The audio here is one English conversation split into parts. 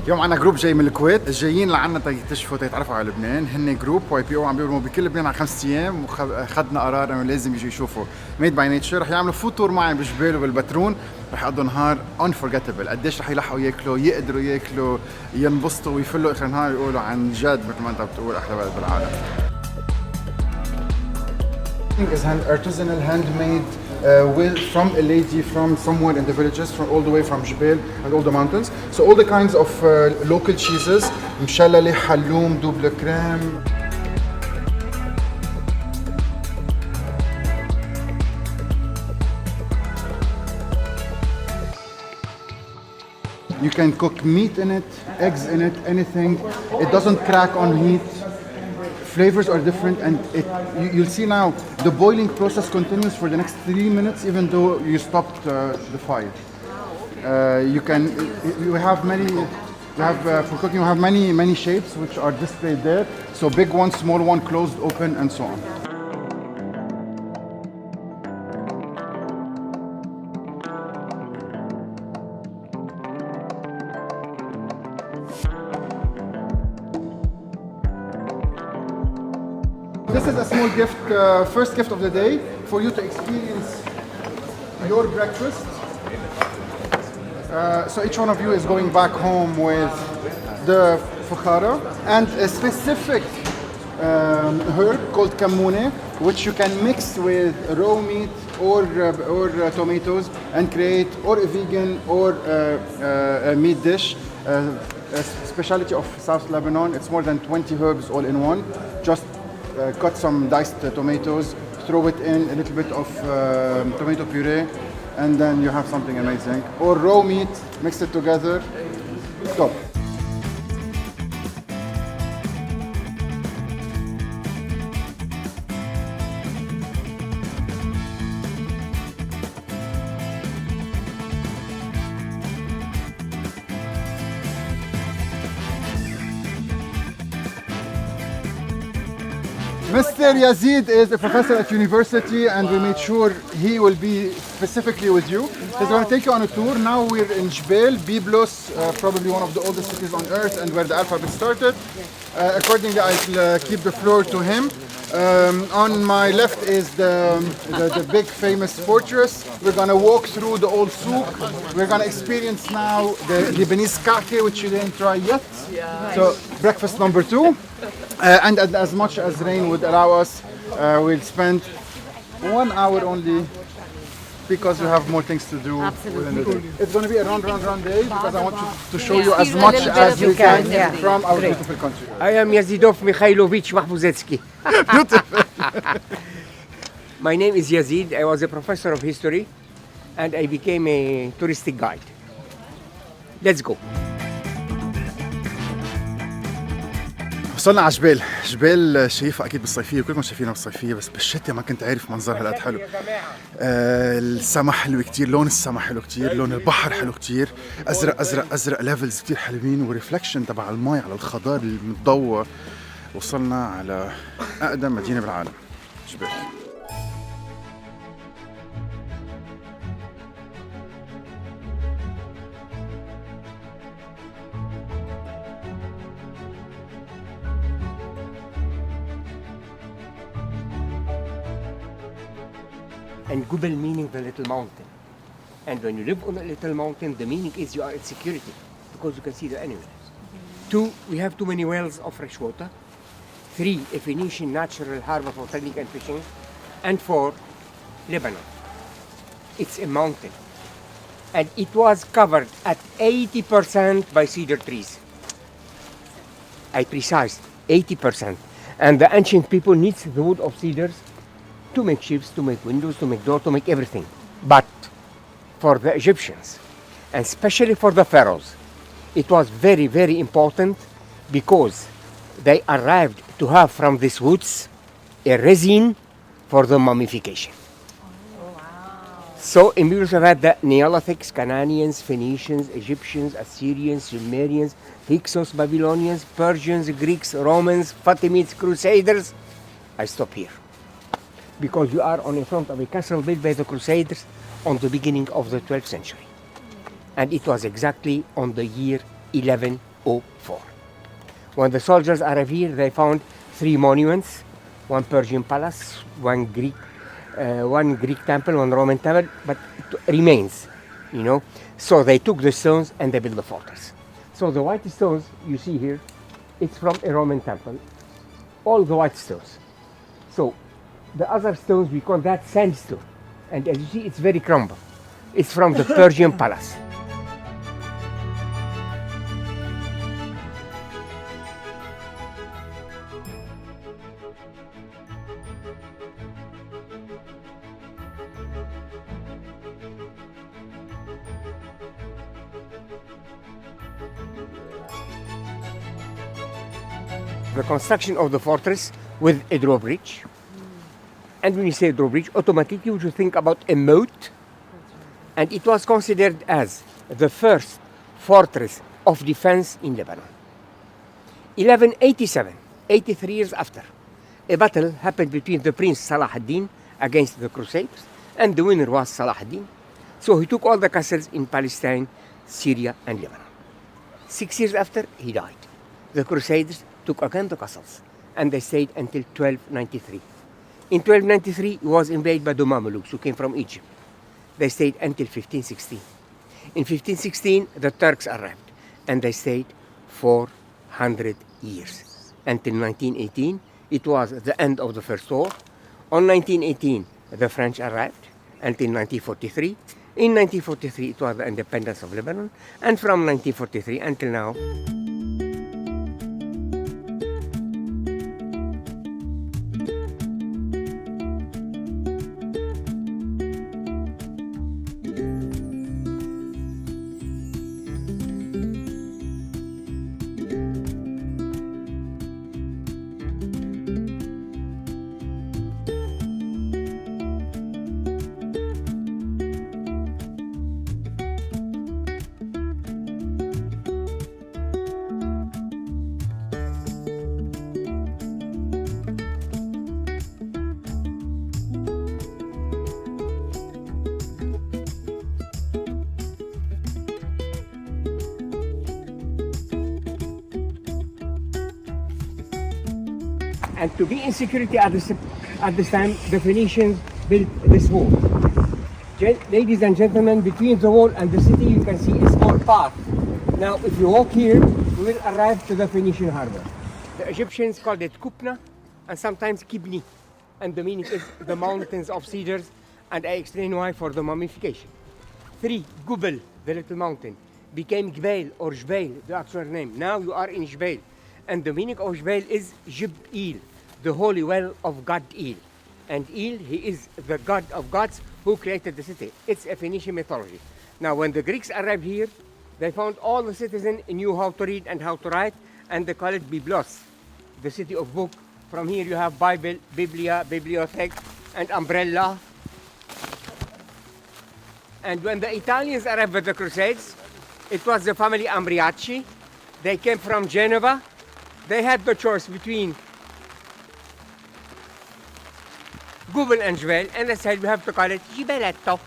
اليوم عنا جروب جاي من الكويت، جايين لعنا تيكتشفوا تيتعرفوا على لبنان. هن جروب YPO عم بيقولوا بكل لبنان على 5 ايام، وخدنا قرار انه لازم يجوا يشوفوا ميد باي نيتشر. رح يعملوا فود تور معي بالجبال وبالبترون، رح يقضوا نهار unforgettable. قديش رح يلحقوا ياكلوا، يقدروا ياكلوا، ينبسطوا ويفلوا اخر النهار يقولوا عن جد مثل ما انت بتقول احلى بلد بالعالم. Is artisanal, handmade, from a lady from somewhere in the villages, from all the way from Jebel and all the mountains. So all the kinds of local cheeses, mshalali, halloum, double crème. You can cook meat in it, eggs in it, anything. It doesn't crack on heat. Flavors are different, and you'll see now the boiling process continues for the next 3 minutes, even though you stopped the fire. For cooking you have many shapes which are displayed there. So big one, small one, closed, open, and so on. This is a small gift, first gift of the day, for you to experience your breakfast. So each one of you is going back home with the fukhara and a specific herb called kamune, which you can mix with raw meat or tomatoes and create or a vegan or a meat dish. A specialty of South Lebanon. It's more than 20 herbs all in one. Just cut some diced tomatoes, throw it in a little bit of tomato puree, and then you have something amazing. Or raw meat, mix it together. Stop. Mr. Yazid is a professor at university, and we made sure he will be specifically with you. He's going to take you on a tour. Now we're in Jebel, Byblos, probably one of the oldest cities on earth and where the alphabet started. Accordingly, I'll keep the floor to him. On my left is the big famous fortress. We're going to walk through the old souk. We're going to experience now the Lebanese kake, which you didn't try yet. So breakfast number 2. And as much as rain would allow us, we'll spend 1 hour only because we have more things to do. Absolutely. It's going to be a run day because I want to show you as much as you can from our beautiful country. I am Yazidov Mikhailovich Mahfuzetsky. My name is Yazid. I was a professor of history and I became a touristic guide. Let's go. وصلنا على جبال شايفها اكيد بالصيفيه، كلكم شايفينها بالصيفيه، بس بالشتاء ما كنت عارف منظرها هالقد حلو. السما حلو كتير، لون السما حلو كتير، لون البحر حلو كتير، ازرق ليفلز كتير حلوين، وريفلكشن تبع المي على الخضار المضوى. وصلنا على اقدم مدينه بالعالم، جبال. And Gubel meaning the little mountain. And when you live on a little mountain, the meaning is you are in security because you can see the enemies. 2, we have too many wells of fresh water. 3, a Phoenician natural harbor for trading and fishing. And 4, Lebanon. It's a mountain. And it was covered at 80% by cedar trees. I precised 80%. And the ancient people needs the wood of cedars to make ships, to make windows, to make doors, to make everything. But for the Egyptians, and especially for the pharaohs, it was very, very important because they arrived to have from these woods a resin for the mummification. Oh, wow. So in Byblos we had the Neolithics, Canaanians, Phoenicians, Egyptians, Assyrians, Sumerians, Hyksos, Babylonians, Persians, Greeks, Romans, Fatimids, Crusaders. I stop here. Because you are on in front of a castle built by the Crusaders on the beginning of the 12th century. And it was exactly on the year 1204. When the soldiers arrived here, they found 3 monuments, one Persian palace, one Greek temple, one Roman temple, but it remains, you know. So they took the stones and they built the fortress. So the white stones you see here, it's from a Roman temple, all the white stones. So the other stones, we call that sandstone. And as you see, it's very crumbled. It's from the Persian palace. The construction of the fortress with a drawbridge. And when you say drawbridge, automatically you should think about a moat. And it was considered as the first fortress of defense in Lebanon. 1187, 83 years after, a battle happened between the Prince Salah ad-Din against the Crusaders, and the winner was Salah ad-Din. So he took all the castles in Palestine, Syria, and Lebanon. 6 years after, he died. The Crusaders took again the castles, and they stayed until 1293. In 1293, he was invaded by the Mamelukes, who came from Egypt. They stayed until 1516. In 1516, the Turks arrived, and they stayed 400 years. Until 1918, it was the end of the First War. On 1918, the French arrived, until 1943. In 1943, it was the independence of Lebanon, and from 1943 until now. And to be in security at this time, the Phoenicians built this wall. Ladies and gentlemen, between the wall and the city, you can see a small path. Now, if you walk here, you will arrive to the Phoenician harbor. The Egyptians called it Kupna and sometimes Kibni. And the meaning is the mountains of cedars, and I explain why for the mummification. 3, Gubel, the little mountain, became Gbel or Jbeil, the actual name. Now you are in Jbeil. And the meaning of Jbeil is Jib-Il, the holy well of God Il. And Il, he is the god of gods who created the city. It's a Phoenician mythology. Now, when the Greeks arrived here, they found all the citizens knew how to read and how to write, and they call it Byblos, the city of book. From here you have Bible, Biblia, Bibliothek, and umbrella. And when the Italians arrived with the Crusades, it was the family Ambriaci. They came from Genova. They had the choice between Gubel and Jbeil, and they said we have to call it Gibeletto,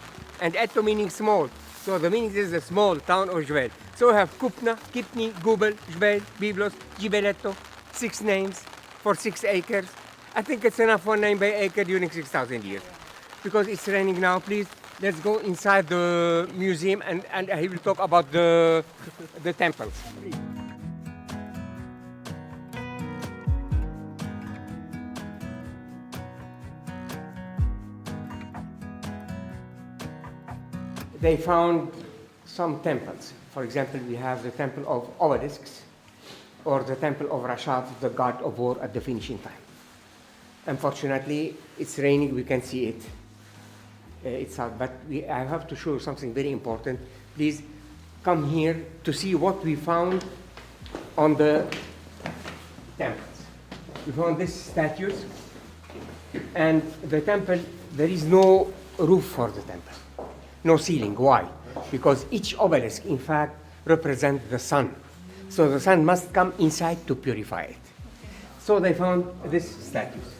and Etto meaning small. So the meaning is the small town of Jbeil. So we have Kupna, Kipni, Gubel, Jbeil, Byblos, Gibeletto, 6 names for 6 acres. I think it's enough 1 name by acre during 6,000 years. Because it's raining now, please, let's go inside the museum and I will talk about the temples. They found some temples. For example, we have the temple of obelisks, or the temple of Rashad, the god of war at the Phoenician time. Unfortunately, it's raining, we can see it. It's out, but I have to show you something very important. Please come here to see what we found on the temples. We found these statues, and the temple, there is no roof for the temple. No ceiling. Why? Because each obelisk, in fact, represents the sun. So the sun must come inside to purify it. So they found these statues.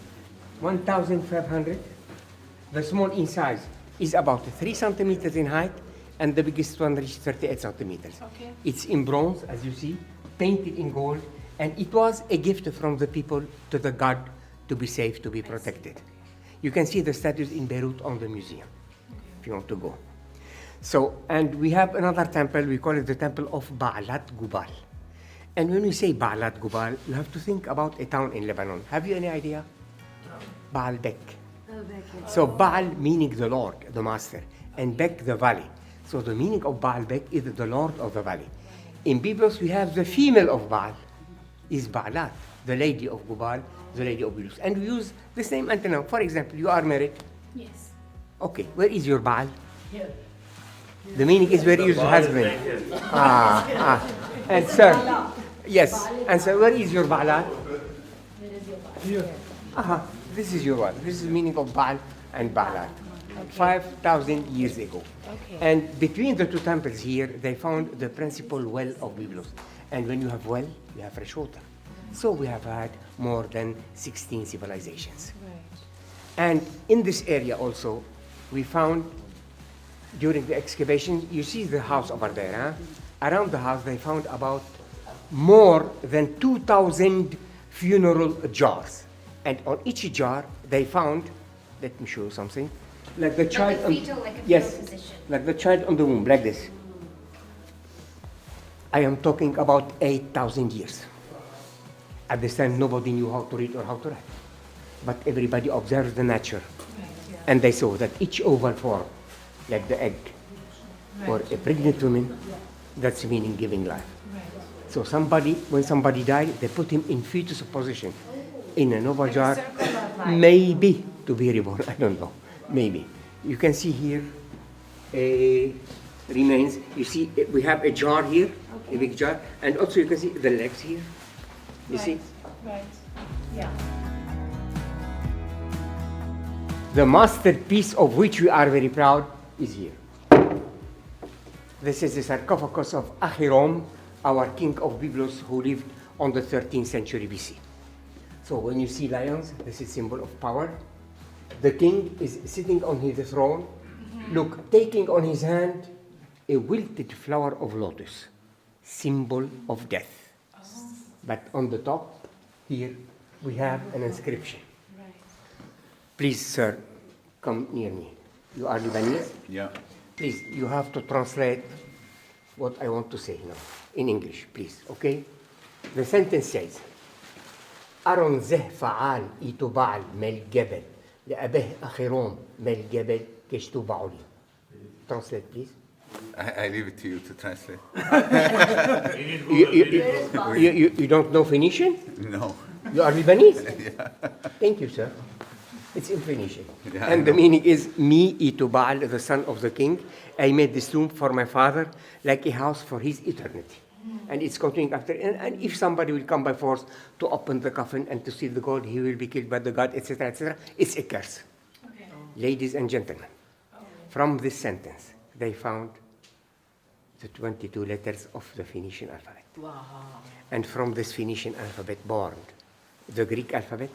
1,500. The small in size is about 3 centimeters in height, and the biggest one reached 38 centimeters. Okay. It's in bronze, as you see, painted in gold, and it was a gift from the people to the god to be safe, to be protected. You can see the statues in Beirut on the museum, if you want to go. So, and we have another temple, we call it the Temple of Baalat Gubal. And when we say Baalat Gubal, you have to think about a town in Lebanon. Have you any idea? Baalbek. So Baal meaning the Lord, the Master, and Bek the valley. So the meaning of Baalbek is the Lord of the valley. In Byblos we have the female of Baal, is Baalat, the lady of Gubal, the lady of Byblos. And we use the same antonym. For example, you are married. Yes. Okay, where is your Baal? Here. The meaning is where is your husband? And sir, yes, and sir, where is your Baalat? Where is your Baal? This is your Baal. This is the meaning of Baal and Baalat. 5,000 years ago. Okay. And between the two temples here, they found the principal well of Byblos. And when you have well, you have fresh water. So we have had more than 16 civilizations. Right. And in this area also, we found during the excavation, you see the house over there, huh? Around the house, they found about more than 2,000 funeral jars. And on each jar, they found, let me show you something, like the child, the fetal, like a fetal yes, position. like the child on the womb, like this. I am talking about 8,000 years. At this time, nobody knew how to read or how to write. But everybody observed the nature. And they saw that each oval form, like the egg, for a pregnant woman, that's meaning giving life. So somebody, when somebody died, they put him in fetus position, in an oval jar, maybe to be reborn, I don't know, maybe. You can see here remains, you see we have a jar here, a big jar, and also you can see the legs here, you see? Right. Yeah. The masterpiece of which we are very proud is here. This is the sarcophagus of Achirom, our king of Byblos, who lived on the 13th century BC. So when you see lions, this is symbol of power. The king is sitting on his throne, look, taking on his hand a wilted flower of lotus, symbol of death. But on the top, here, we have an inscription. Please, sir, come near me. You are Lebanese? Yeah. Please, you have to translate what I want to say now in English, please, okay? The sentence says, أرن زه فعال إتبعل مال جبل لأبه أخيروم مال جبل كشتو لي. Translate, please. I leave it to you to translate. You don't know Phoenician? No. You are Lebanese? Thank you, sir. It's in Phoenician. Yeah, And the meaning is, me, Itubal, the son of the king, I made this tomb for my father like a house for his eternity. And it's continuing after. And if somebody will come by force to open the coffin and to steal the gold, he will be killed by the god, etc., etc. It's a curse. Okay. Ladies and gentlemen, from this sentence, they found the 22 letters of the Phoenician alphabet. Wow. And from this Phoenician alphabet born the Greek alphabet,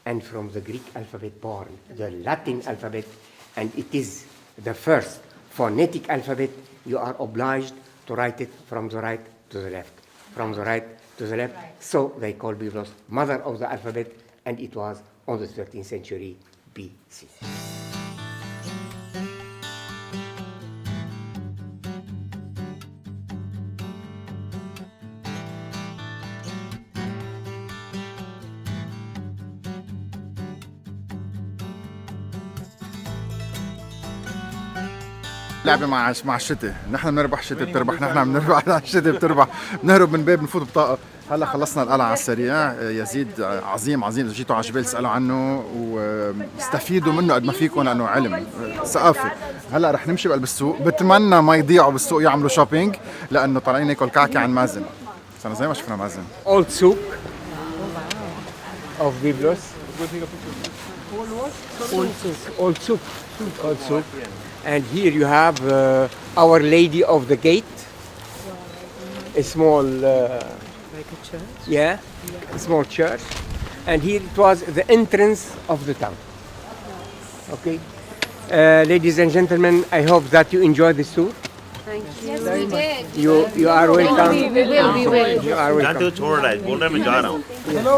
and from the Greek alphabet born the Latin alphabet, and it is the first phonetic alphabet. You are obliged to write it from the right to the left, from the right to the left. So they call Byblos mother of the alphabet, and it was on the 13th century BC. لعبة مع الشتاء، نحن بنربح الشتاء بتربح، نحن بنربح الشتاء بتربح، بنهرب من باب بنفوت بطاقة. هلا خلصنا القلعة على السريع، يزيد عظيم عظيم، إذا جيتوا على جبال اسألوا عنه واستفيدوا منه قد ما فيكم لأنه علم، ثقافة. هلا رح نمشي بقلب السوق، بتمنى ما يضيعوا بالسوق يعملوا شوبينج لأنه طالعين ناكل كعكة عن مازن. صرنا زي ما شفنا مازن. Old souk of Byblos. Old souk. Old souk. And here you have Our Lady of the Gate, a small, Like a church? yeah, a small church. And here it was the entrance of the town. Okay, ladies and gentlemen, I hope that you enjoy this tour. Yes, we did. You are welcome. We will. You are welcome. तो छोड़ रहा है बोल रहा है मैं जा रहा हूँ Hello.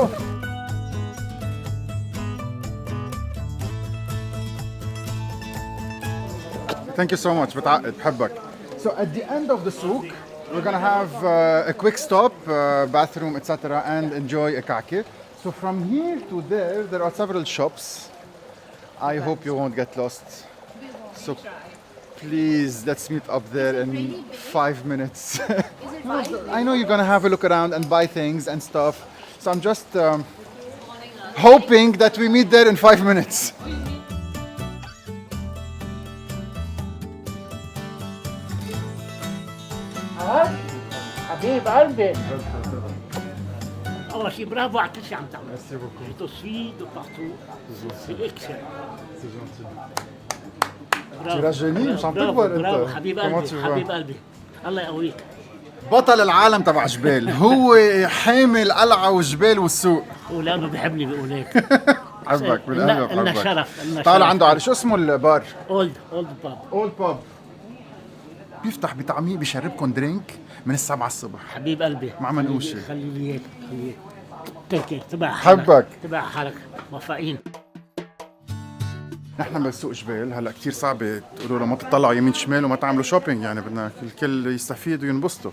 Thank you so much. بحبك. So at the end of the souk, we're gonna have a quick stop, bathroom, etc., and enjoy a kake. So from here to there are several shops. I hope you won't get lost. So please, let's meet up there in 5 minutes. I know you're gonna have a look around and buy things and stuff. So I'm just hoping that we meet there in 5 minutes. حبيب قلبي أول شيء برافو على كل شيء عم تعمل Je te suis de partout C'est excellent Tu rajeunis, مش عم تكبر برافو انت. حبيب Comment قلبي tu حبيب vas? قلبي الله يقويك بطل العالم تبع جبال هو حامل قلعة والجبال والسوق. ولانه بيحبني بيقول هيك بحبك بالقلب لنا بحبك. شرف لنا تعال شرف. عنده على شو اسمه البار؟ اولد باب اولد باب. بيفتح بطعميه بيشربكم درينك من السبعة الصبح. حبيب قلبي مع منقوشة. خلي لي هيك خلي تركي تبع حبك. تبع حالك موفقين نحن بسوق جبال هلا كثير صعبة تقولوا له ما تطلعوا يمين شمال وما تعملوا شوبينج يعني بدنا الكل يستفيد وينبسطوا.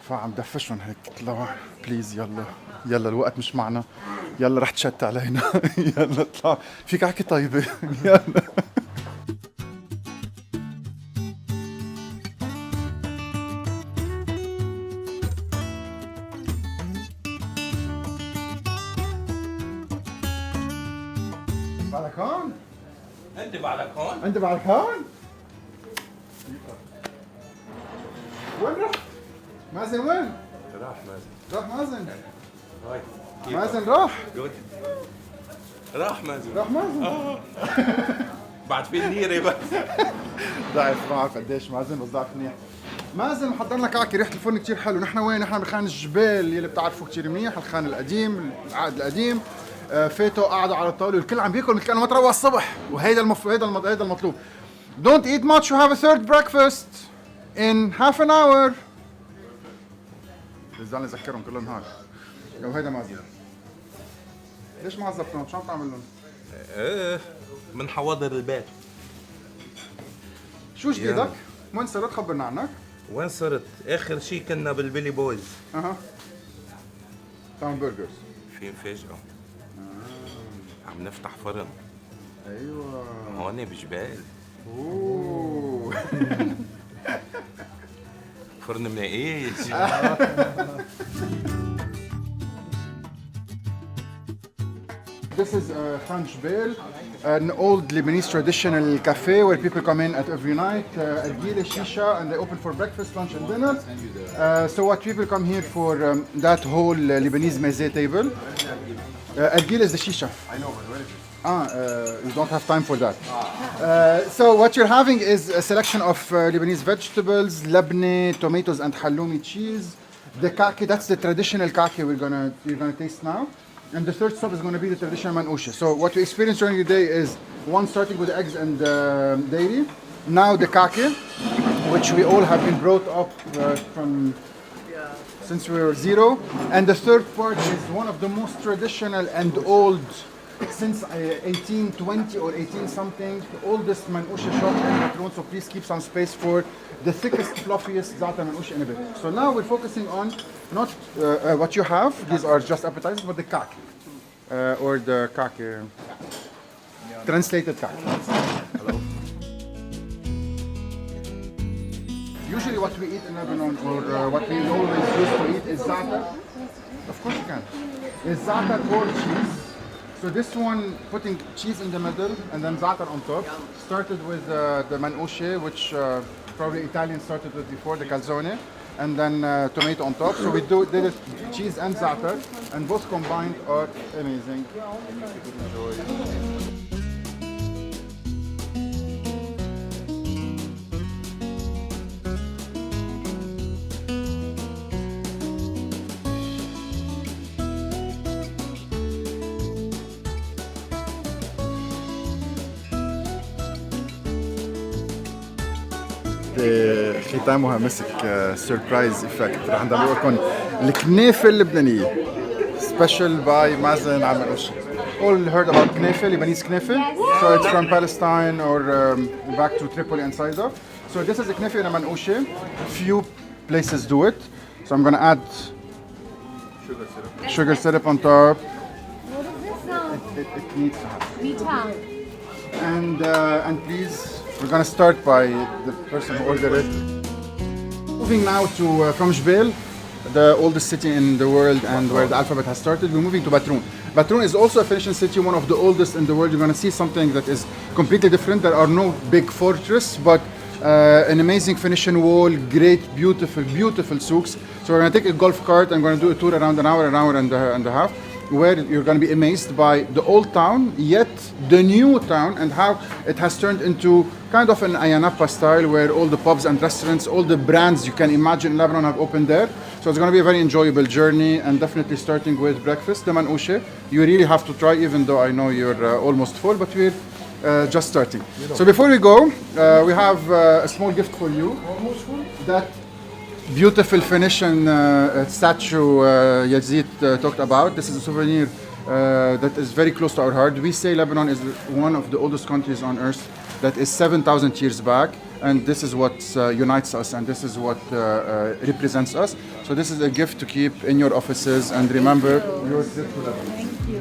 فعم دفشهم هيك اطلعوا بليز يلا الوقت مش معنا يلا رح تشت علينا يلا اطلع فيك احكي طيبة يلا بعدك هون؟ انت بعدك هون انت بعدك هون؟ وين رحت؟ مازن وين؟ راح مازن راح مازن هاي مازن راح جود راح مازن راح مازن بعد في الليره بس ضعف ما بعرف قديش مازن بس ضعف منيح مازن محضر لنا كعكه ريحه الفرن كثير حلو نحن وين نحن بخان الجبال يلي بتعرفوه كثير منيح الخان القديم العقد القديم فاتوا قعدوا على الطاوله والكل عم بياكل مثل كانه ما تروى الصبح وهيدا هيدا المطلوب Don't eat much you have a third breakfast in half an hour بضلني اذكرهم كل النهار لو هيدا مازن ليش ما عذبتهم شو عم تعمل لهم؟ ايه من حواضر البيت شو جديدك؟ وين صرت خبرنا عنك؟ وين صرت؟ اخر شيء كنا بالبيلي بويز اها تاون برجرز في مفاجأة عم نفتح فرن ايوه هون بجبال اوه فرن مناقيش This is Khan Jbel, an old Lebanese traditional cafe where people come in at every night. Argile Shisha, and they open for breakfast, lunch, and dinner. So what people come here for that whole Lebanese meze table. Argile is the Shisha. I know, but where is it? You don't have time for that. So what you're having is a selection of Lebanese vegetables, labne, tomatoes, and halloumi cheese. The kake, that's the traditional kake you're gonna taste now. And the third stop is going to be the traditional manouche. So what we experience during the day is one starting with eggs and dairy. Now the kake, which we all have been brought up since we were zero. And the third part is one of the most traditional and old, since 1820 or 18 something, the oldest manouche shop in Matron. So please keep some space for the thickest, fluffiest za'atar manouche in a bit. So now we're focusing on not what you have, these are just appetizers, but the kake. Or the kake, translated kake. Usually what we eat in Lebanon, or what we always used to eat is za'atar. Of course you can. Is za'atar or cheese. So this one, putting cheese in the middle and then za'atar on top, started with the manouche, which probably Italians started with before, the calzone, and then tomato on top. So we did it cheese and za'atar, and both combined are amazing. Enjoy. ختامها مسك سربرايز افكت رح ندور لكم الكنافه اللبنانيه special by مازن عم نقش. All heard about knefe, Lebanese knefe. So it's from Palestine or back to Tripoli and Saida. So this is a knefe in a manouche. Few places do it. So I'm gonna add sugar syrup on top. What is this now? It needs to have. Meeta. And please, we're gonna start by the person who ordered it. Moving now to from Jbel, the oldest city in the world and where the alphabet has started. We're moving to Batroun. Batroun is also a Phoenician city, one of the oldest in the world. You're gonna see something that is completely different. There are no big fortress, but an amazing Phoenician wall, great, beautiful souks. So we're gonna take a golf cart and we're gonna do a tour around an hour and a half, where you're going to be amazed by the old town, yet the new town, and how it has turned into kind of an Ayia Napa style, where all the pubs and restaurants, all the brands you can imagine in Lebanon have opened there. So it's going to be a very enjoyable journey, and definitely starting with breakfast, the manouche. You really have to try, even though I know you're almost full, but we're just starting. So before we go, we have a small gift for you. That beautiful Phoenician statue Yazid talked about. This is a souvenir that is very close to our heart. We say Lebanon is one of the oldest countries on earth that is 7,000 years back, and this is what unites us, and this is what represents us. So this is a gift to keep in your offices, and remember your trip to Lebanon. Thank you.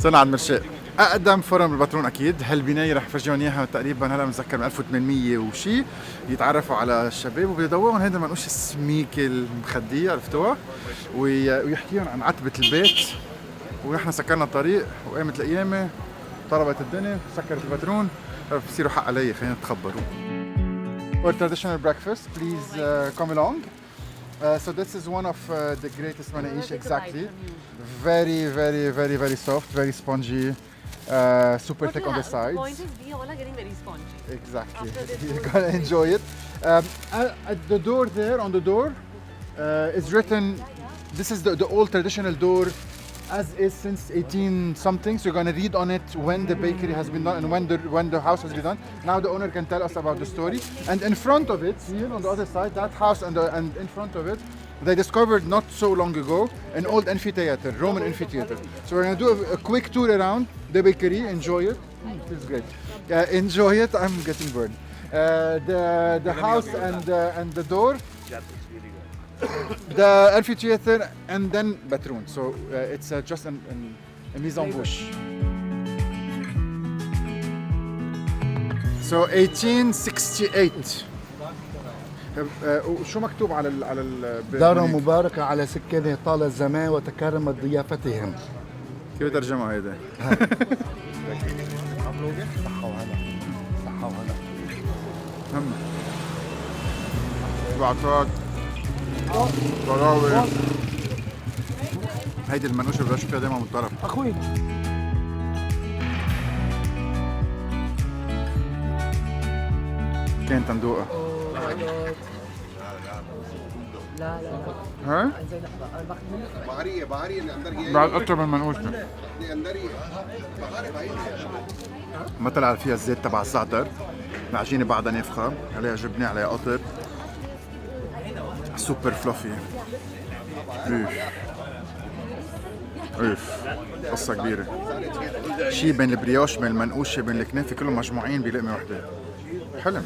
صرنا عند مرشاق اقدم فرن بالباترون اكيد. هالبنايه رح فرجيهم اياها تقريبا هلا بنتذكر من 1800 وشي. يتعرفوا على الشباب وبيدوقهم هيدا المنقوشه السميكه المخديه عرفتوها ويحكيهم عن عتبه البيت. ونحن سكرنا الطريق وقامت القيامه طربت الدنيا سكرت الباترون بصيروا حق علي خلينا نتخبروا. For traditional breakfast, please come along. So this is one of the greatest manaish, exactly. Very soft, very spongy, super thick on the sides. The point is we all are getting very spongy. Exactly. After this You're gonna enjoy it. At the door there, on the door, is written, this is the old traditional door as is since 18 something. So you're gonna read on it when the bakery has been done and when the house has been done. Now the owner can tell us about the story. And in front of it, here on the other side, that house and in front of it, they discovered not so long ago an old amphitheater, Roman amphitheater. So we're gonna do a quick tour around the bakery, enjoy it. Feels great. Enjoy it, I'm getting burned. The house and the door, the amphitheater, and then Batroun. So it's just a mise en bouche. So 1868. شو مكتوب على دار مباركة على سكانها طال الزمان وتكرمت ضيافتهم. كيف ترجمة هيدا؟ صحة وهلا. بعطات براوي هيدي المنقوشه اللي بشوف فيها دايما من الطرف. أخوي كانت ندوقها. لا ها؟ بحرية اللي اندر بعد اكثر من منقوشه. ما طلع فيها الزيت تبع الزعتر. العجينه بعدها نافخه، عليها جبنه، عليها قطر. سوبر فلوفي. اوف قصة كبيرة. شي بين البريوش بين المنقوشة بين الكنافة كلهم مجموعين بلقمة وحدة. حلم.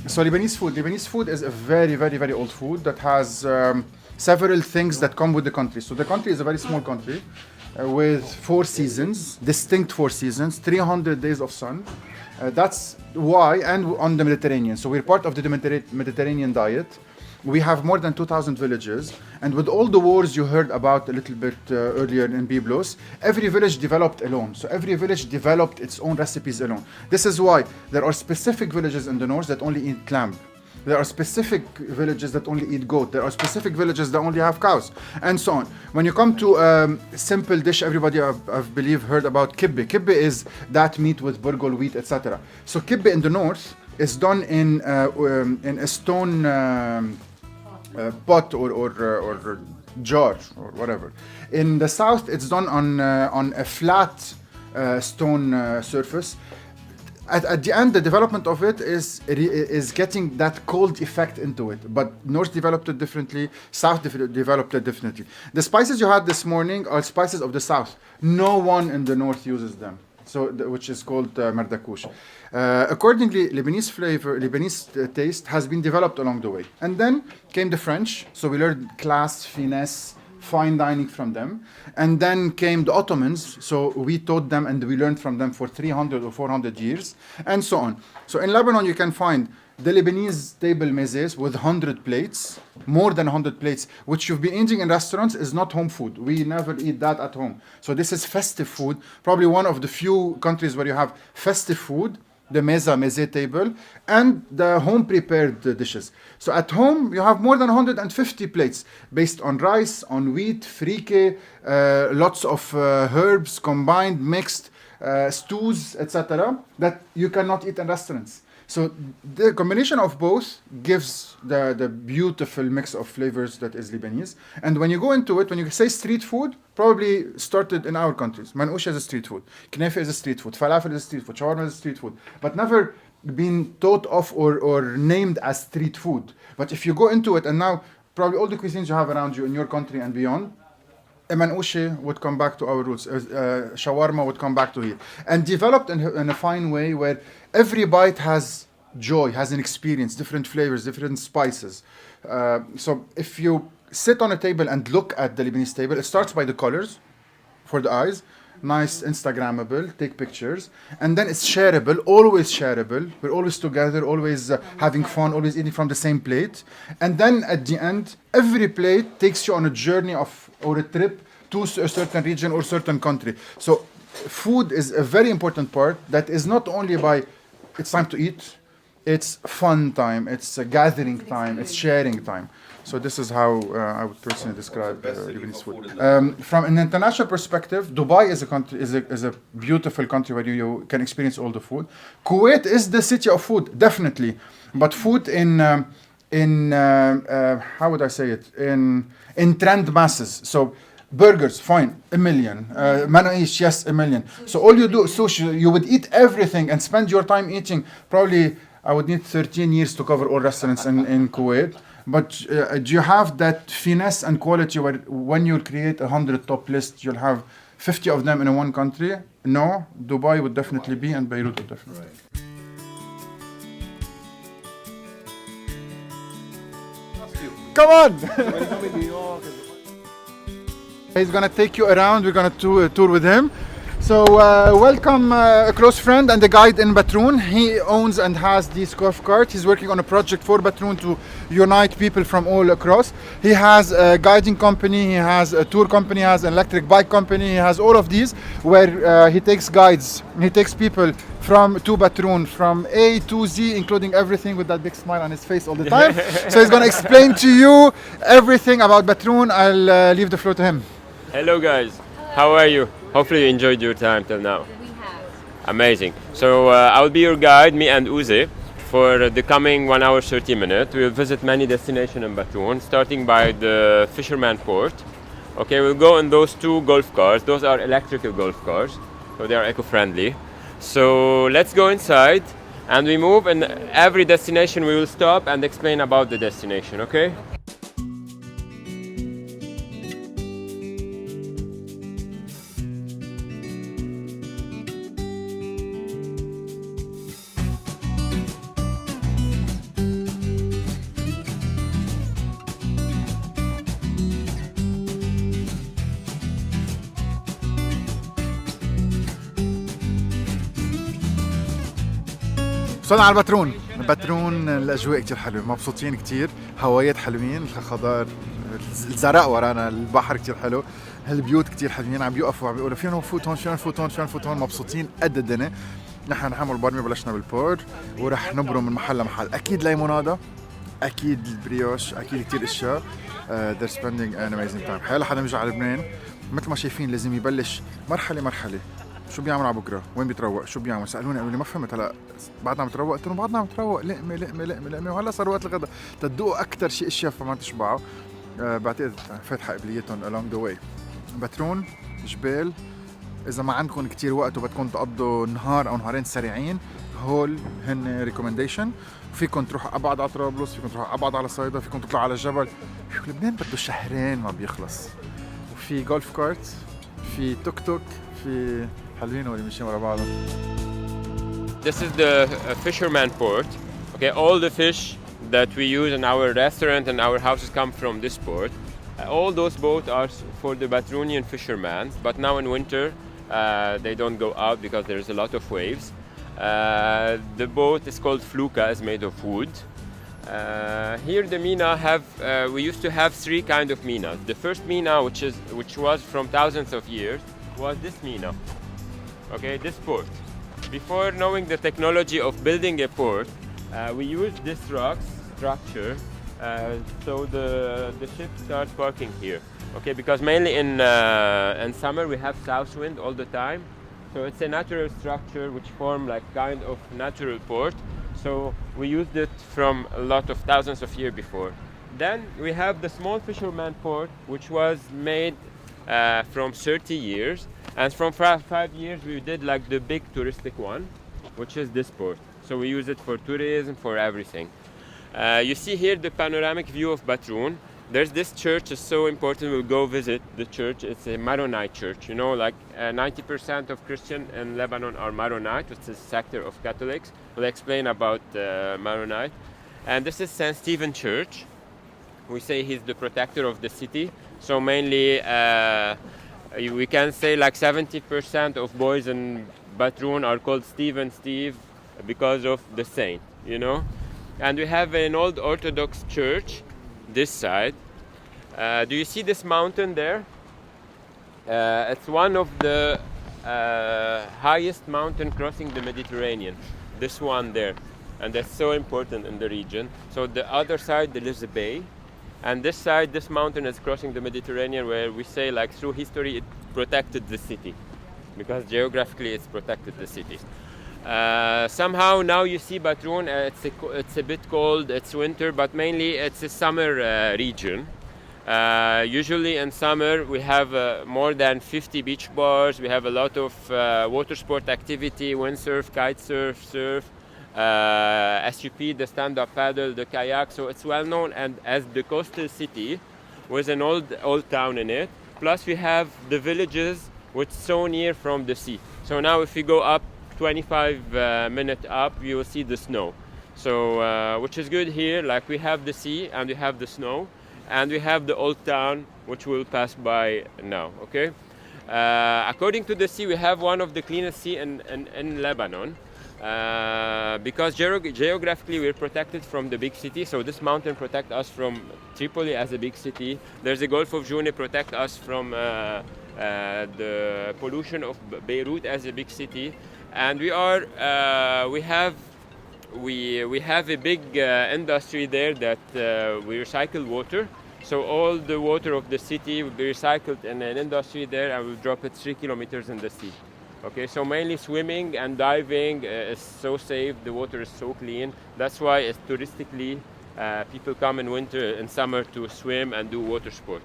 So Lebanese food is a very old food that has several things that come with the country. So the country is a very small country. with 4 seasons, distinct 4 seasons, 300 days of sun. That's why, and on the Mediterranean. So we're part of the Mediterranean diet. We have more than 2,000 villages, and with all the wars you heard about a little bit earlier in Byblos, every village developed alone. So every village developed its own recipes alone. This is why there are specific villages in the north that only eat lamb. There are specific villages that only eat goat. There are specific villages that only have cows, and so on. When you come to a simple dish, everybody I believe heard about kibbe. Kibbe is that meat with burgol, wheat, etc. So kibbe in the north is done in a stone pot or jar or whatever. In the south, it's done on a flat stone surface. At the end, the development of it is getting that cold effect into it. But North developed it differently, South developed it differently. The spices you had this morning are spices of the South. No one in the North uses them, so which is called mardakoush. Accordingly, Lebanese flavor, Lebanese taste has been developed along the way. And then came the French, so we learned class, finesse, fine dining from them. And then came the Ottomans, so we taught them and we learned from them for 300 or 400 years, and so on. So in Lebanon, you can find the Lebanese table mezes with 100 plates, more than 100 plates, which you've been eating in restaurants is not home food. We never eat that at home. So this is festive food, probably one of the few countries where you have festive food, the meze table, and the home prepared dishes. So at home, you have more than 150 plates based on rice, on wheat, frike, lots of herbs combined, mixed, stews, etc., that you cannot eat in restaurants. So the combination of both gives the beautiful mix of flavors that is Lebanese. And when you go into it, when you say street food, probably started in our countries. Manouche is a street food. Knefe is a street food. Falafel is a street food. Shawarma is a street food. But never been thought of or named as street food. But if you go into it, and now probably all the cuisines you have around you in your country and beyond, Manouche would come back to our roots. Shawarma would come back to here. And developed in a fine way where every bite has joy, has an experience, different flavors, different spices. So if you sit on a table and look at the Lebanese table, it starts by the colors for the eyes. Nice, Instagrammable, take pictures. And then it's shareable, always shareable. We're always together, always having fun, always eating from the same plate. And then at the end, every plate takes you on a journey or a trip to a certain region or certain country. So food is a very important part that is not only by it's time to eat, it's fun time, it's a gathering time, it's sharing time. So this is how I would personally describe Lebanese food. From an international perspective, Dubai is a country, is a beautiful country where you can experience all the food. Kuwait is the city of food, definitely, but food in how would I say it, in trend masses. So burgers, fine, 1 million. Manouche, yes, 1 million. So all you do, sushi, you would eat everything and spend your time eating. Probably I would need 13 years to cover all restaurants in Kuwait. But do you have that finesse and quality where when you create 100 top list, you'll have 50 of them in one country? No, Dubai would definitely be, and Beirut would definitely be. Come on! He's gonna take you around. We're gonna tour with him. So welcome a close friend and a guide in Batroun. He owns and has this golf cart. He's working on a project for Batroun to unite people from all across. He has a guiding company, he has a tour company, he has an electric bike company, he has all of these where he takes guides, he takes people to Batroun, from A to Z, including everything, with that big smile on his face all the time. So he's gonna explain to you everything about Batroun. I'll leave the floor to him. Hello guys, how are you? Hopefully you enjoyed your time till now. We have. Amazing. So I will be your guide, me and Uze, for the coming 1 hour 30 minutes. We will visit many destinations in Batroun, starting by the Fisherman Port. Okay, we'll go on those 2 golf cars. Those are electrical golf cars, so they are eco-friendly. So let's go inside and we move, and every destination we will stop and explain about the destination, okay? وصلنا على البترون. البترون الاجواء كتير حلوه، مبسوطين كتير، هوايات حلوين، الخضار، الزرق ورانا، البحر كتير حلو، هالبيوت كتير حلوين، عم يوقفوا عم بيقولوا فينا نفوت هون، فينا نفوت هون، فينا نفوت هون، مبسوطين قد الدنيا. نحن نحمل برمي، بلشنا بالبور ورح نبرم من محل لمحل. اكيد ليمونادا، اكيد البريوش، اكيد كتير اشياء. they're spending an amazing time. حيلا حدا يجي على لبنان مثل ما شايفين لازم يبلش مرحله مرحله. شو بيعمل على بكره؟ وين بيتروق؟ شو بيعمل؟ سالوني قالوا لي ما فهمت. هلا بعدنا عم نتروق؟ قلت لهم بعدنا عم نتروق، لقمه لقمه لقمه لقمه، وهلا صار وقت الغداء تدوقوا اكثر شيء اشياء فما تشبعوا. بعتقد فاتحه قبليتهم along the way. بترون، جبال، اذا ما عندكم كتير وقت وبدكم تقضوا نهار او نهارين سريعين، هول هن ريكومنديشن. فيكم تروحوا ابعد على طرابلس، فيكم تروحوا ابعد على صيدا، فيكم تطلعوا على الجبل. لبنان بده شهرين ما بيخلص. وفي جولف كارت، في توك توك، في حلوين واللي ماشيين ورا بعضهم. This is the fisherman port. Okay, all the fish that we use in our restaurant and our houses come from this port. All those boats are for the Batroonian fishermen, but now in winter they don't go out because there's a lot of waves. The boat is called Fluka, is made of wood. Here the mina have, we used to have three kind of minas. The first mina, which was from thousands of years, was this mina. Okay, this port. Before knowing the technology of building a port, we used this rock structure, so the ship starts parking here. Okay, because mainly in summer we have south wind all the time, so it's a natural structure which form like kind of natural port. So we used it from a lot of thousands of years before. Then we have the small fisherman port, which was made from 30 years. And from 5 years we did like the big touristic one, which is this port. So we use it for tourism, for everything. You see here the panoramic view of Batroun. There's this church, is so important, we'll go visit the church. It's a Maronite church, you know, like 90% of Christians in Lebanon are Maronite, which is a sector of Catholics. We'll explain about Maronite. And this is St. Stephen Church. We say he's the protector of the city. So mainly we can say like 70% of boys in Batroun are called Steve because of the saint, you know. And we have an old Orthodox church this side. Do you see this mountain there? It's one of the highest mountain crossing the Mediterranean. This one there, and that's so important in the region. So the other side there is a bay. And this side, this mountain is crossing the Mediterranean, where we say like through history it protected the city, because geographically it's protected the city. Somehow now you see Batroun, it's a bit cold, it's winter, but mainly it's a summer region. Usually in summer we have more than 50 beach bars, we have a lot of water sport activity, windsurf, kite surf, surf. SUP, the stand-up paddle, the kayak, so it's well known and as the coastal city with an old town in it. Plus we have the villages which are so near from the sea. So now if we go up 25 minutes up, you will see the snow. So which is good here, like we have the sea and we have the snow and we have the old town which we'll pass by now, okay? According to the sea, we have one of the cleanest sea in Lebanon. Because geographically we're protected from the big city, so this mountain protects us from Tripoli as a big city. There's the Gulf of June protect us from the pollution of Beirut as a big city, and we have a big industry there that we recycle water. So all the water of the city will be recycled in an industry there, and we'll drop it 3 kilometers in the sea. Okay, so mainly swimming and diving is so safe, the water is so clean. That's why it's touristically people come in winter and summer to swim and do water sport.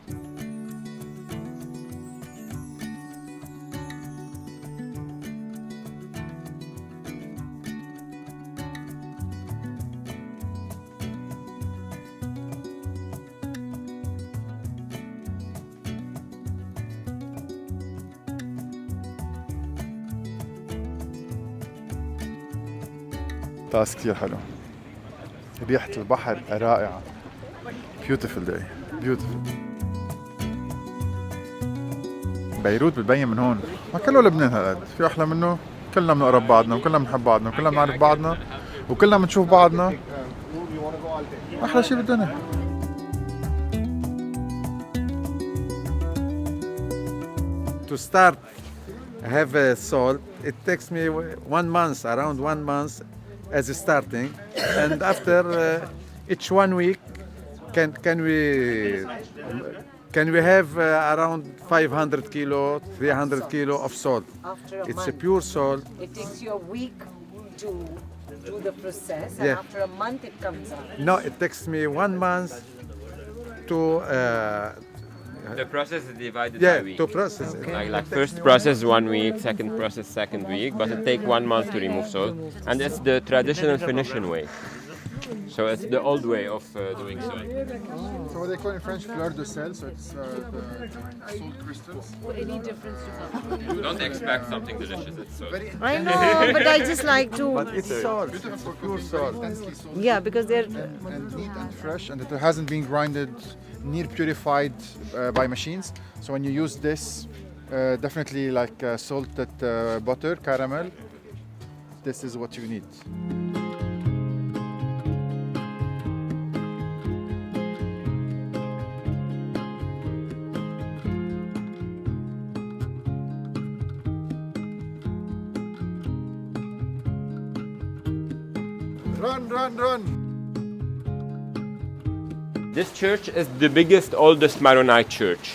طاس كتير حلو، ريحة البحر رائعة. beautiful day, beautiful. بيروت بتبين من هون، ما كله لبنان هالقد، في أحلى منه. كلنا بنقرب بعضنا وكلنا بنحب بعضنا وكلنا بنعرف بعضنا وكلنا بنشوف بعضنا. احلى شيء بالدنيا. To start have a salt, it takes me 1 month, around 1 month as a starting, and after each 1 week can we have around 500 kilo, 300 kilo of salt. It's a pure salt. It takes you a week to do the process, and Yeah. after a month it comes out. No, it takes me 1 month to The process is divided yeah, by week. to process it. Like first process 1 week, second process second week, but it take 1 month to remove salt, and it's the traditional Phoenician way. So it's the old way of doing salt. So what they call in French fleur de sel, so it's the salt crystals. Any difference to come? Don't expect something delicious. It's salt. I know, but I just like to. But it's salt, Beautiful pure cookies, salt. very intensely salted. Yeah, because they're. And neat and fresh, and it hasn't been grinded, near purified by machines. So when you use this, definitely like salted butter, caramel, this is what you need. Run, run, run! This church is the biggest, oldest Maronite church.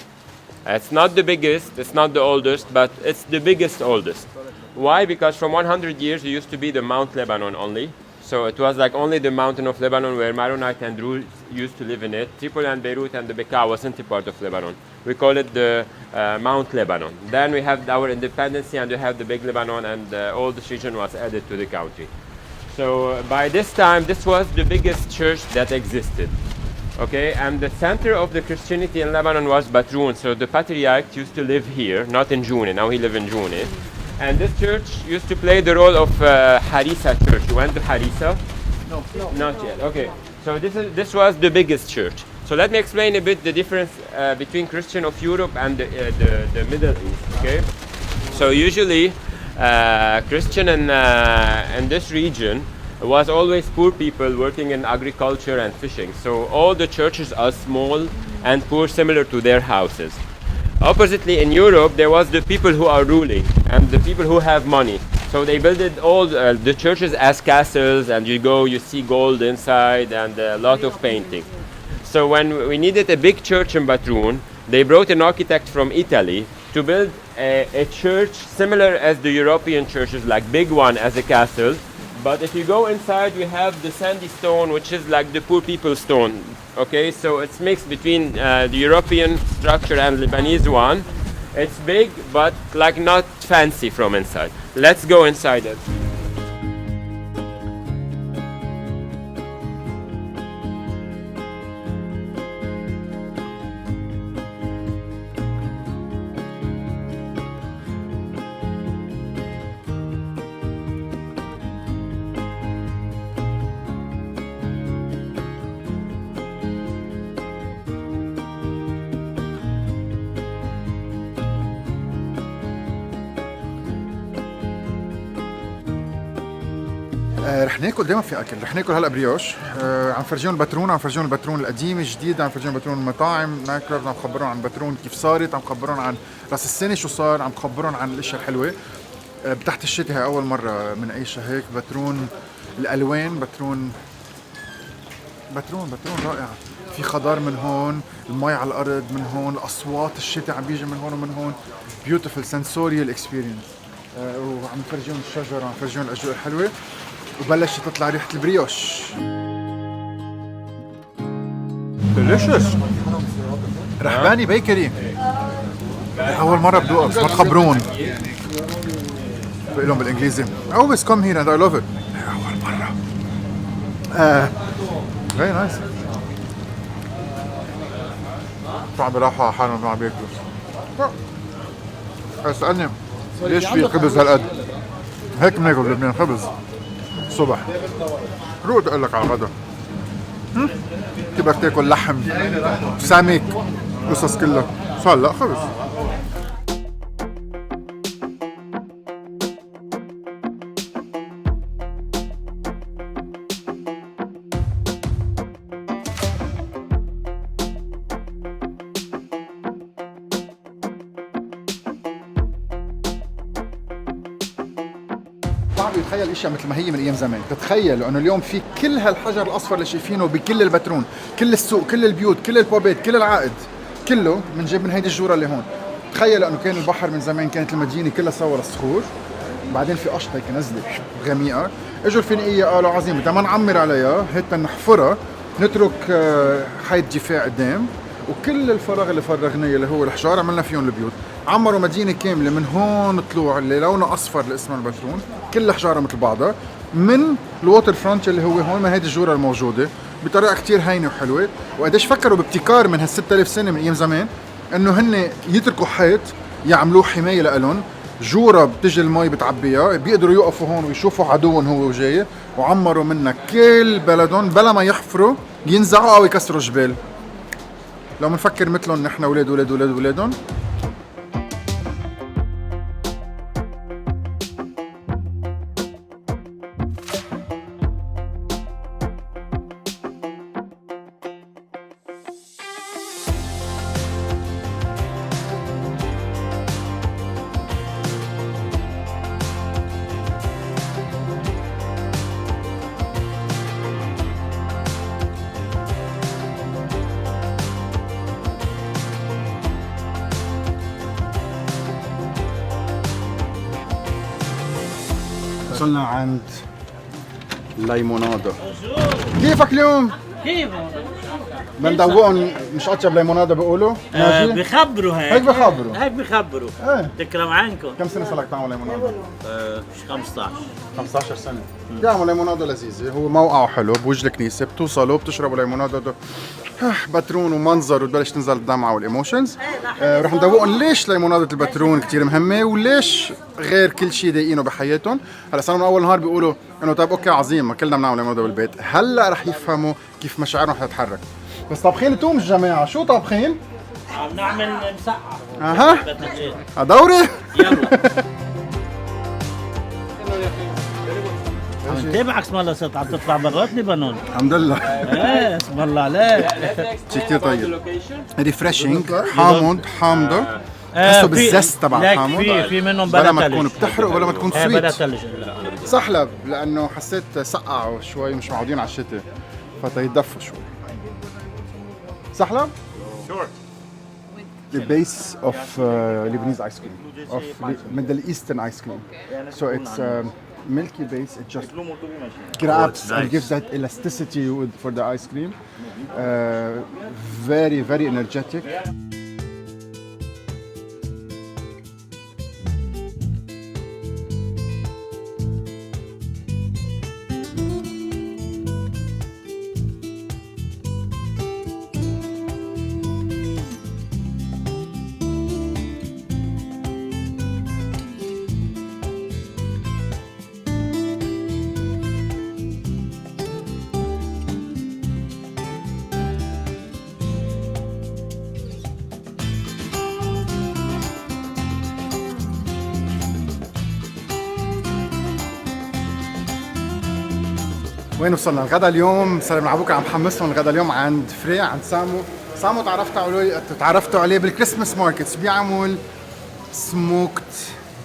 It's not the biggest, it's not the oldest, but it's the biggest, oldest. Why? Because from 100 years it used to be the Mount Lebanon only. So it was like only the mountain of Lebanon where Maronite and Druze used to live in it. Tripoli and Beirut and the Bekaa wasn't a part of Lebanon. We call it the Mount Lebanon. Then we have our independence and we have the Big Lebanon, and all this region was added to the country. So by this time, this was the biggest church that existed. Okay, and the center of the Christianity in Lebanon was Batroun. So the patriarch used to live here, not in Joune. Now he lives in Joune. And this church used to play the role of Harissa church. You went to Harissa? No. Not yet. Okay. So this was the biggest church. So let me explain a bit the difference between Christian of Europe and the Middle East. Okay. So usually Christian in this region was always poor people working in agriculture and fishing. So all the churches are small and poor, similar to their houses. Oppositely, in Europe, there was the people who are ruling and the people who have money. So they built all the churches as castles, and you go, you see gold inside and a lot of painting. So when we needed a big church in Batroun, they brought an architect from Italy to build a church similar as the European churches, like big one as a castle. But if you go inside, you have the sandy stone, which is like the poor people's stone. Okay, so it's mixed between the European structure and Lebanese one. It's big, but like not fancy from inside. Let's go inside it. رح ناكل دائما في اكل، رح ناكل هلا بريوش، عم فرجيهم البترون، عم فرجيهم البترون القديم الجديد، عم فرجيهم البترون المطاعم، نايت كلوبز، عم خبرهم عن البترون كيف صارت، عم خبرهم عن راس السنه شو صار، عم خبرهم عن الاشياء الحلوه. بتحت الشتاء هي اول مره بنعيشها هيك، بترون الالوان، بترون رائعه، في خضار من هون، المي على الارض من هون، الاصوات الشتاء عم بيجي من هون ومن هون، بيوتيفul sensorial experience. وعم نفرجيهم الشجر وعم نفرجيهم الاجواء الحلوه، وبلشت تطلع ريحه البريوش. ديليشس. رحباني بيكري. اول مره بدوقها، بس ما تخبرون. بقول لهم بالانجليزي I always come here and I love it. اول مره. very nice. عم بيراحوا على حالهم عم بياكلوا. اسألني ليش في خبز هالقد؟ هيك بناكل بلبنان، خبز الصبح. روح اقول لك على الغدا. كيف بدك تاكل لحم، سمك، قصص كلها. صار لا خبز. يتخيل اشياء مثل ما هي من ايام زمان، تتخيلوا انه اليوم في كل هالحجر الاصفر اللي شايفينه بكل البترون، كل السوق، كل البيوت، كل البوبات، كل العائد، كله منجيب من هيدي الجوره اللي هون. تخيلوا انه كان البحر من زمان كانت المدينه كلها صور الصخور، بعدين في قشطه هيك نزلت غميقه، اجوا الفينيقيه قالوا عظيم بدنا ما نعمر عليها، هيك نحفرها، نترك حيط جفاع قدام، وكل الفراغ اللي فرغناه اللي هو الحجار عملنا فيهم البيوت. عمروا مدينه كامله من هون طلوع اللي لونه اصفر اللي اسمها البترون، كل حجاره مثل بعضها، من الووتر فرونت اللي هو هون، ما هيدي الجوره الموجوده بطريقه كتير هينه وحلوه. وقديش فكروا بابتكار من هال6000 سنه من ايام زمان انه هن يتركوا حيط يعملوه حمايه لإلهم، جوره بتجي المي بتعبيها، بيقدروا يوقفوا هون ويشوفوا عدوهم هو وجاي، وعمروا منها كل بلدهم بلا ما يحفروا ينزعوا او يكسروا جبال. لو بنفكر مثلهم نحن اولاد اولاد اولاد اولادهم. وصلنا عند ليمونادا. كيفك اليوم؟ كيف؟ بندوقهم مش اطيب ليمونادا بيقولوا؟ ماشي؟ بخبروا هيك بخبروا. هيك بخبروا. ايه تكرم عنكم. كم سنة صار لك تعمل ليمونادا؟ 15. 15 سنة. بيعملوا ليمونادا لذيذة، هو موقعه حلو بوجه الكنيسة، بتوصلوا بتشربوا ليمونادا بترون ومنظر وتبلش تنزل الدمعة والايموشنز. رح ندوقهم ليش ليمونادة البترون كتير مهمة وليش غير كل شيء ضايقينه بحياتهم. هلا صاروا من اول نهار بيقولوا انه طيب اوكي عظيم ما كلنا بنعمل ليمونادة بالبيت، هلا رح يفهموا كيف مشاعرهم حتتحرك. بس طابخين توم الجماعة، شو طابخين؟ عم نعمل مسقعة. اها دوري؟ يلا عم نتابعك اسم الله، صرت عم تطلع برات لبنان. الحمد لله. ايه اسم الله عليك. شيء كثير طيب. ريفريشنج، حامضة تحسوا بالزست تبع الحامض. في منهم بلا ما تكون بتحرق ولا ما تكون سويت. بلا ثلج. سحلب لانه حسيت سقعوا شوي مش معودين على الشتاء فتيدفوا شوي. سحلب؟ Sure. The base of Lebanese ice cream, of Middle Eastern ice cream. So it's milky base. It just grabs and gives that elasticity for the ice cream. Very, very energetic. وين وصلنا؟ الغدا اليوم صار من عبوك عم حمسهم. الغدا اليوم عند فري، عند سامو تعرفتوا عليه بالكريسماس ماركتس. بيعمل سموكت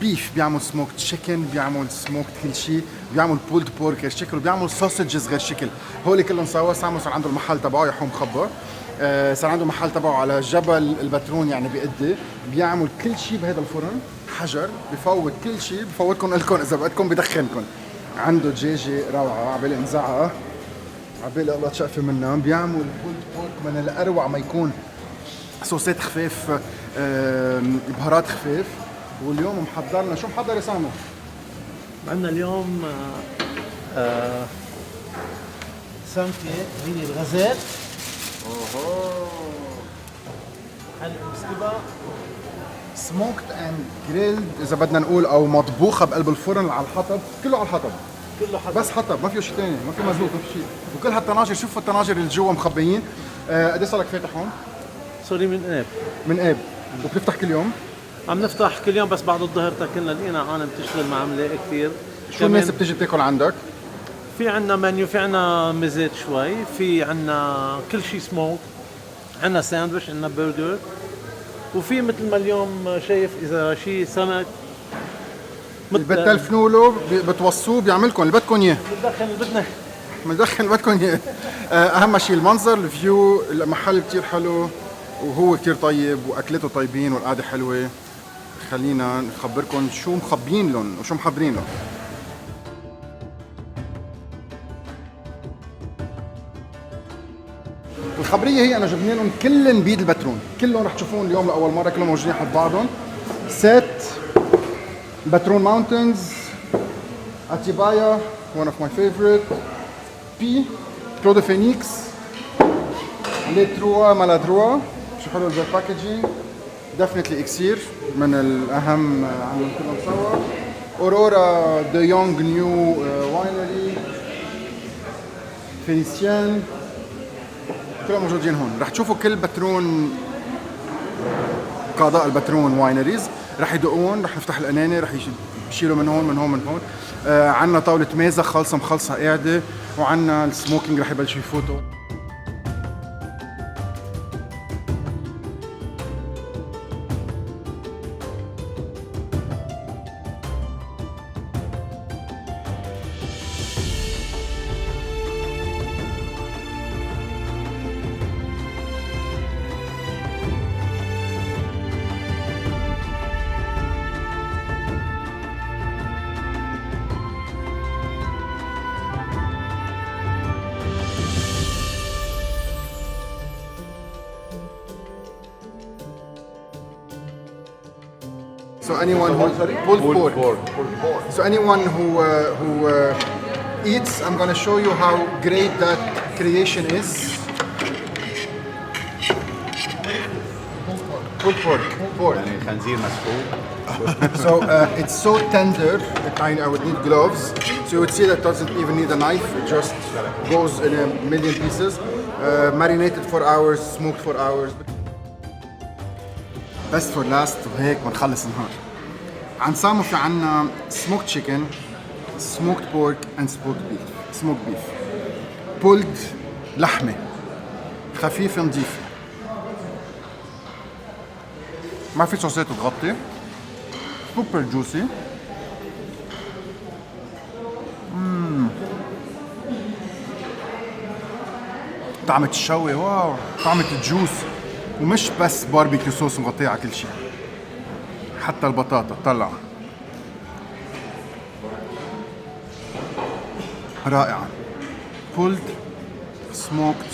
بيف، بيعمل سموكت تشيكن، بيعمل سموكت كل شيء، بيعمل بولد بورك غير شكل، وبيعمل سوسجز غير شكل. هول كلهم سوا. سامو صار عنده المحل تبعه يحوم خبر، صار عنده محل تبعه على جبل البترون يعني بقدي. بيعمل كل شيء بهذا الفرن حجر، بفوت كل شيء، بفوتكم لكم اذا بدكم، بدخنكم. عنده دجاجة روعة عبالي انزعها، عبالي الله تشقفي منها. بيعمل بولد بورك من الأروع ما يكون، صوصات خفاف، بهارات خفاف. واليوم محضرنا شو محضر يا سامو؟ عندنا اليوم سمكة هي الغزال. هلا مسكبة سموكت اند جريلد اذا بدنا نقول، او مطبوخه بقلب الفرن على الحطب، كله على الحطب، كله حطب، بس حطب، ما فيه شيء ثاني، ما في مزبوط، ما في شيء. وكل هالطناجر، شوفوا الطناجر اللي جوا مخبيين. قد ايه صار لك فاتح هون؟ سوري من اب. من اب. وبتفتح كل يوم؟ عم نفتح كل يوم، بس بعد الظهر كنا لقينا عالم بتشتغل مع عملاء كثير. شو الناس بتيجي بتاكل عندك؟ في عنا منيو، في عنا مزات شوي، في عنا كل شيء سموك، عنا ساندويش، عنا برجر، وفي مثل ما اليوم شايف اذا شيء سمك بتلفنوا له بتوصوه بيعملكم اللي بدكم اياه. بدنا مدخل اللي بدكم اياه. اهم شيء المنظر، الفيو، المحل كتير حلو وهو كتير طيب واكلته طيبين والقعده حلوه. خلينا نخبركم شو مخبيين لهم وشو محضرين لهم. الخبريه هي انا جبنا لهم كلن بيد البترون، كلهم رح تشوفون اليوم لاول مره، كلهم موجودين حد بعضهم. سيت باترون ماونتنز، اتيبايا one of my favorite، بي كلو دو فينيكس، لي تروا مالادروا، شو حلو الباكجينج، ديفنتلي اكسير من الاهم عندهم كلهم سوا، اورورا دي يونغ نيو واينري، فينيسيان، كلهم موجودين هون. رح تشوفوا كل بترون قضاء البترون واينريز، رح يدقون، رح نفتح القنانه، رح يشيلوا من هون من هون من هون. عندنا طاوله ميزه خالصه مخلصه قاعده، وعندنا السموكينج رح يبلشوا يفوتوا. So anyone who pulled pork. So anyone who eats, I'm going to show you how great that creation is. Pulled pork. يعني خنزير مسحوق. So it's so tender that I would need gloves. So you would see that it doesn't even need a knife. It just goes in a million pieces. Marinated for hours, smoked for hours. Best for last وهيك بنخلص النهار. عن سامو في عنا smoked chicken, smoked pork and smoked beef. Pulled لحمة خفيفة نظيفة. ما في صوصات تغطي. Super juicy. طعمة الشوي، واو، طعمة الجوس، ومش بس باربيكيو صوص مغطية على كل شيء، حتى البطاطا طلع رائعة. pulled smoked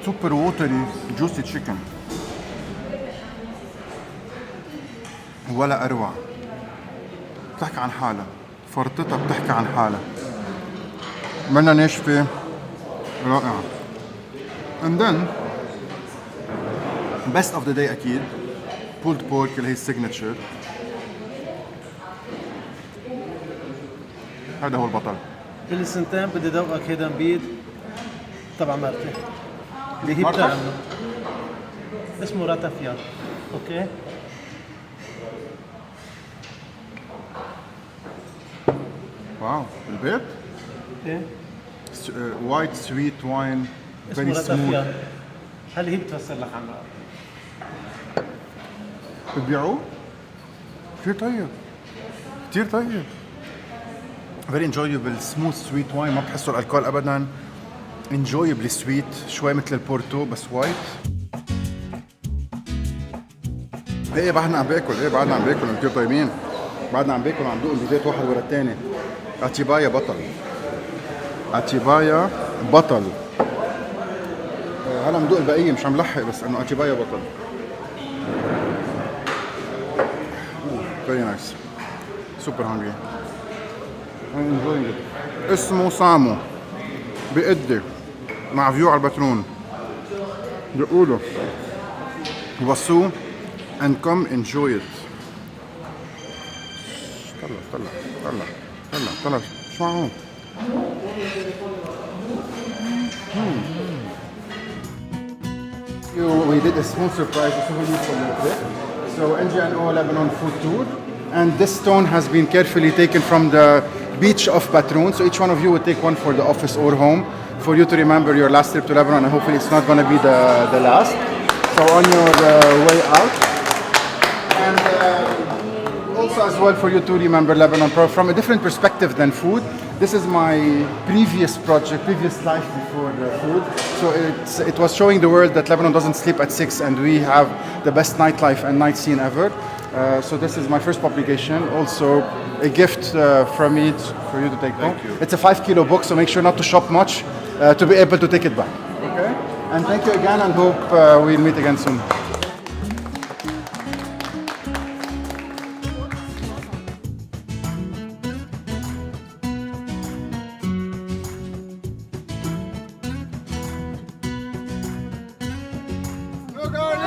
super watery juicy chicken، ولا أروع. بتحكي عن حالها، فرطتها بتحكي عن حالها، منها ناشفة، رائعة. And then best of the day أكيد pulled pork اللي هي signature. هذا هو البطل. كل سنتين بدي ادوقك هيدا بيد تبع مرتي اللي هي بتعمله، اسمه راتافيا. اوكي واو، البيت؟ ايه وايت سويت واين اسمه راتافيا. هل هي بتفسر لك عنها؟ بتبيعوه؟ كثير طيب، كثير طيب. very enjoyable smooth sweet wine، ما بتحسوا الالكول ابدا. enjoyably sweet، شوي مثل البورتو بس وايت. ايه بعدنا عم باكل، ايه بعدنا عم باكل، كثير طيبين. بعدنا عم باكل، عم دوق البيضات واحد ورا الثاني. اتيبايا بطل، اتيبايا بطل. هلا عم دوق البقيه، مش عم لحق، بس انه اتيبايا بطل. very nice، super hungry. I'm enjoying it. اسمه سامو، بقدي مع فيو على البترون. بيقولوا وصوه and come enjoy it. طلع شو معهم؟ We did a small surprise for you. So NGNO Lebanon food tour, and this stone has been carefully taken from the beach of Batroun. So each one of you will take one for the office or home, for you to remember your last trip to Lebanon, and hopefully it's not going to be the last. So on your way out, and also as well for you to remember Lebanon from a different perspective than food. This is my previous project, previous life before food. So it was showing the world that Lebanon doesn't sleep at 6 and we have the best nightlife and night scene ever. So this is my first publication. Also a gift from me for you to take home. It's a 5-kilo book, so make sure not to shop much to be able to take it back. Okay? And thank you again and hope we'll meet again soon. No garlic!